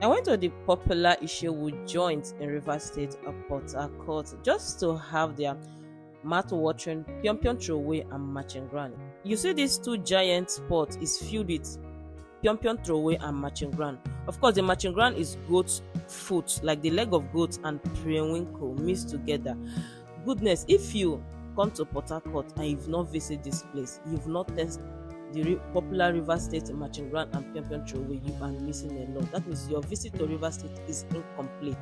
I went to the popular Ishewu joint in River State of Port Harcourt just to have their mouth watering Piom Piom throwaway and matching ground. You see, these two giant spots is filled with Piom Piom throwaway and matching ground. Of course, the matching ground is goat foot, like the leg of goat and periwinkle mixed together. Goodness, if you come to Port Harcourt and you've not visited this place, you've not tested the popular River State matching ground and Piom Piom throwaway, you are missing a lot. That means your visit to River State is incomplete.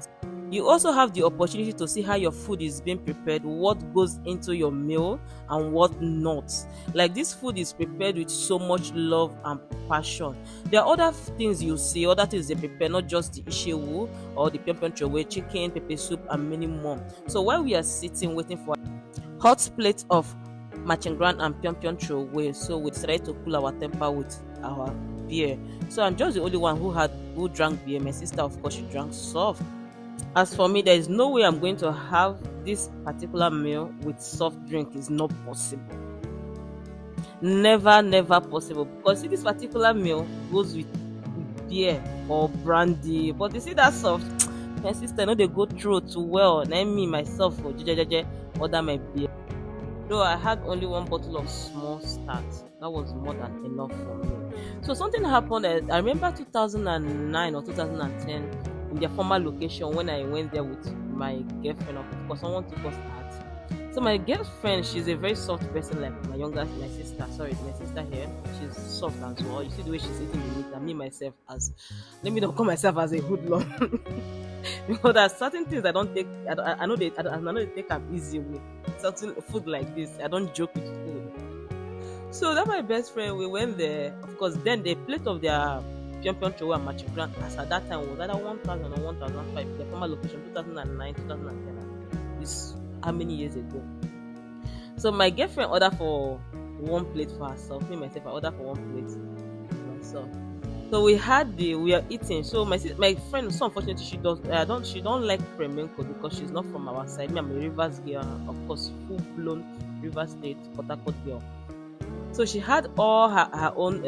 You also have the opportunity to see how your food is being prepared, what goes into your meal and what not. Like, this food is prepared with so much love and passion. There are other things you see, other things they prepare, not just the ishewu or the Piom Piom throwaway, chicken, pepper soup and many more. So while we are sitting waiting for hot plate of matching ground and Piom Piom throwaway, so we decided to cool our temper with our beer. So I'm just the only one who drank beer. My sister, of course, she drank soft. As for me, there is no way I'm going to have this particular meal with soft drink. Is not possible. Never possible. Because see, this particular meal goes with beer or brandy. But you see that soft, my sister, they go through too well. And me myself for order my beer. Though I had only one bottle of small start, that was more than enough for me. So something happened. I remember 2009 or 2010 in their former location when I went there with my girlfriend. Of course, someone took us out. So my girlfriend, she's a very soft person, like my sister. Sorry, my sister here. She's soft as well. You see the way she's eating the meat, and me myself as, let me not call myself as a hoodlum. Because there are certain things I don't take. I know they take them easy with certain food like this. I don't joke with food. So that my best friend, we went there. Of course, then the plate of their Piom Piom throwaway and matching ground as at that time was either 1,000 or 1,005. The former location 2009, 2010. This how many years ago? So my girlfriend ordered for one plate for herself. Me myself, I ordered for one plate for myself. So we are eating. So my friend, so unfortunately, she don't like flamenco because she's not from our side. Me, I'm a Rivers girl, of course, full blown Rivers State Port Harcourt girl. So she had all her own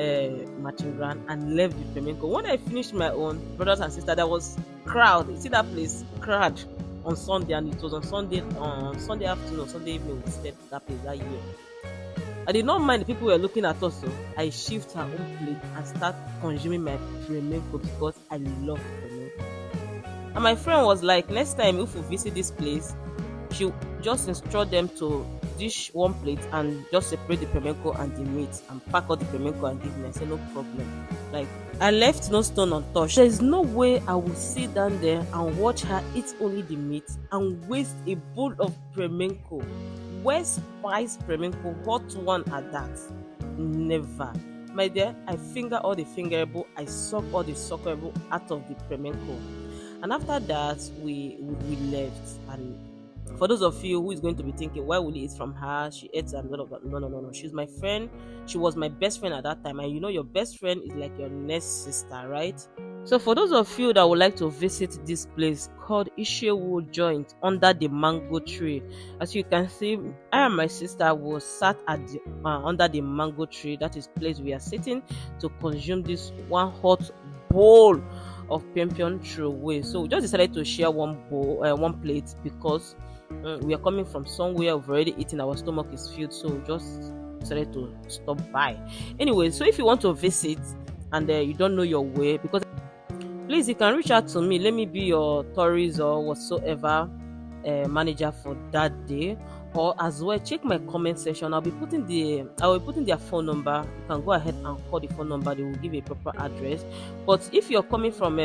matching ground and left the flamenco. When I finished my own, brothers and sisters, there was crowd. You see that place crowd on Sunday, and it was on Sunday afternoon, Sunday evening. We stepped that place that year. I did not mind the people were looking at us, so I shift her own plate and start consuming my flamenco because I love flamenco. And my friend was like, next time if we visit this place, she just instruct them to dish one plate and just separate the flamenco and the meat and pack out the flamenco and give me. I said no problem. Like, I left no stone untouched. There is no way I will sit down there and watch her eat only the meat and waste a bowl of flamenco. Where spice flamenco, hot one at that? Never. My dear, I finger all the fingerable, I suck all the suckable out of the flamenco. And after that, we left. And for those of you who is going to be thinking, why will he eat from her? She ate and blah, blah, blah. No. She's my friend. She was my best friend at that time. And you know, your best friend is like your next sister, right? So for those of you that would like to visit this place called Ishewu Joint under the mango tree, as you can see, I and my sister was sat at the, under the mango tree. That is place we are sitting to consume this one hot bowl of Piom Piom throwaway. So we just decided to share one plate because we are coming from somewhere. We've already eaten. Our stomach is filled, so we just decided to stop by. Anyway, so if you want to visit and you don't know your way, because please, you can reach out to me. Let me be your tourist or whatsoever manager for that day. Or as well, check my comment section. I will be putting their phone number. You can go ahead and call the phone number. They will give a proper address. But if you're coming from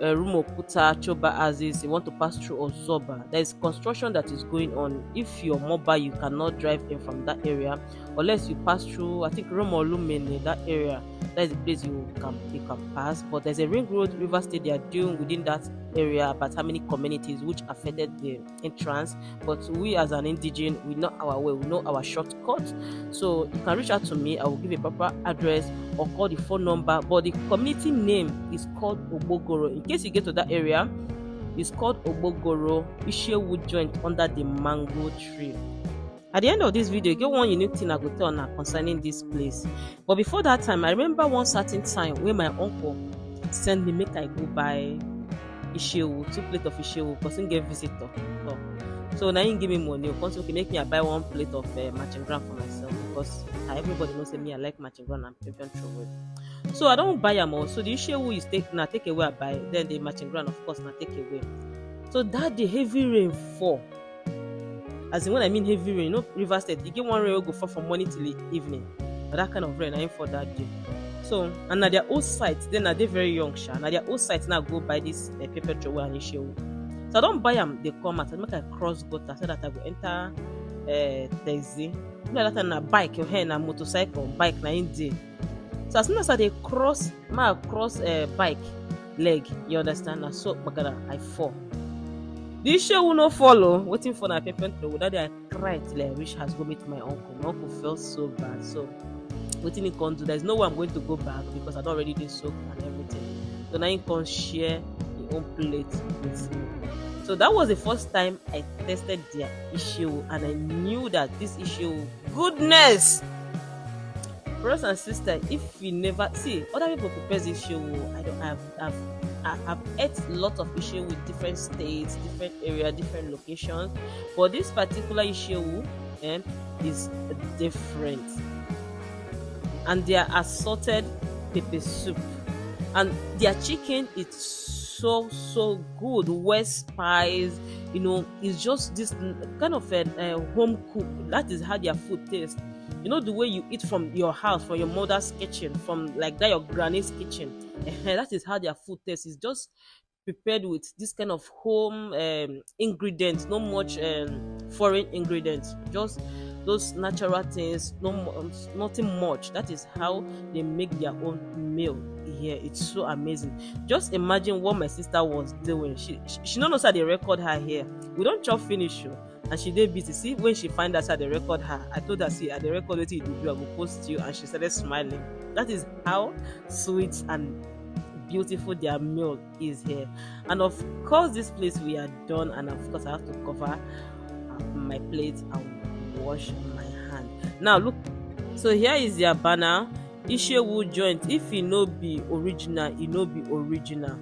Rumokuta, Choba Aziz, you want to pass through Ozoba, there is construction that is going on. If you're mobile, you cannot drive in from that area unless you pass through, I think, Romolumene, that area. That is the place you can pass. But there's a ring road, River State, they are doing within that area about how many communities which affected the entrance. But we as an indigene, we know our way, we know our shortcut. So you can reach out to me. I will give a proper address or call the phone number. But the community name is called Obogoro. In case you get to that area, it's called Obogoro Ishewu Joint under the mango tree. At the end of this video, you get one unique thing I go tell concerning this place. But before that time, I remember one certain time when my uncle send me make I go buy ishewu, 2 plate of ishewu, because him get visitor. So, so now him give me money. Come say, okay, make me I buy 1 plate of matching ground for myself, because everybody knows say me I like matching ground and pigeon throw. So I don't buy am all. So the ishewu is take away I buy. Then the matching ground of course na take away. So that the heavy rain fall. As in when I mean heavy rain, River State, you get one rain will go fall from morning till evening. But that kind of rain I ain't for that day. So and na their old site, then are they very young, sha. Na their old site now go buy this paper throw and ishewu. So I don't buy them, they come out. I make a cross gutter so that I go enter taxi. You know that na bike, your hand na motorcycle, bike na in day. So as soon as I dey cross bike leg, you understand? Na so bagada I fall. The issue will not follow. Waiting for na paper throw. That day I cried till I reach house go meet my uncle. My uncle felt so bad. So waiting he can do. There's no way I'm going to go back because I'd already did soak and everything. So now he can share his own plate with me. So that was the first time I tested their issue, and I knew that this issue, goodness, brothers and sisters, if you never see other people prepare this issue, I've ate a lot of issue with different states, different area, different locations, but this particular issue is different, and they are assorted pepper soup, and their chicken is so good, well spiced. It's just this kind of a home cook. That is how their food tastes. The way you eat from your house, from your mother's kitchen, from like that your granny's kitchen. That is how their food tastes. It's just prepared with this kind of home ingredients, not much foreign ingredients, just those natural things, nothing much. That is how they make their own meal here. It's so amazing. Just imagine what my sister was doing. She don't know how they record her here. We don't chop finish and she did busy. See, when she find out how they record her, I told her, see, at the record what you do, I will post you, and she started smiling. That is how sweet and beautiful their meal is here. And of course, this place we are done, and of course I have to cover my plate and wash my hand. Now look, so here is their banner. Ishewu joint. If e no be original, e no be original.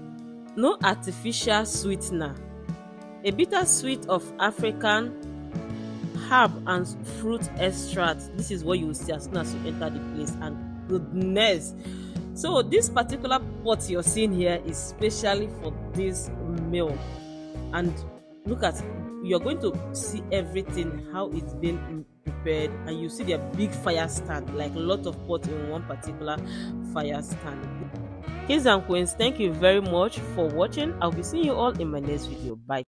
No artificial sweetener. A bitter sweet of African herb and fruit extract. This is what you will see as soon as you enter the place. And goodness. So this particular pot you're seeing here is specially for this meal. And look at, you're going to see everything, how it's been prepared, and you see their big fire stand, like a lot of pots in one particular fire stand. Kings and queens, thank you very much for watching. I'll be seeing you all in my next video. Bye.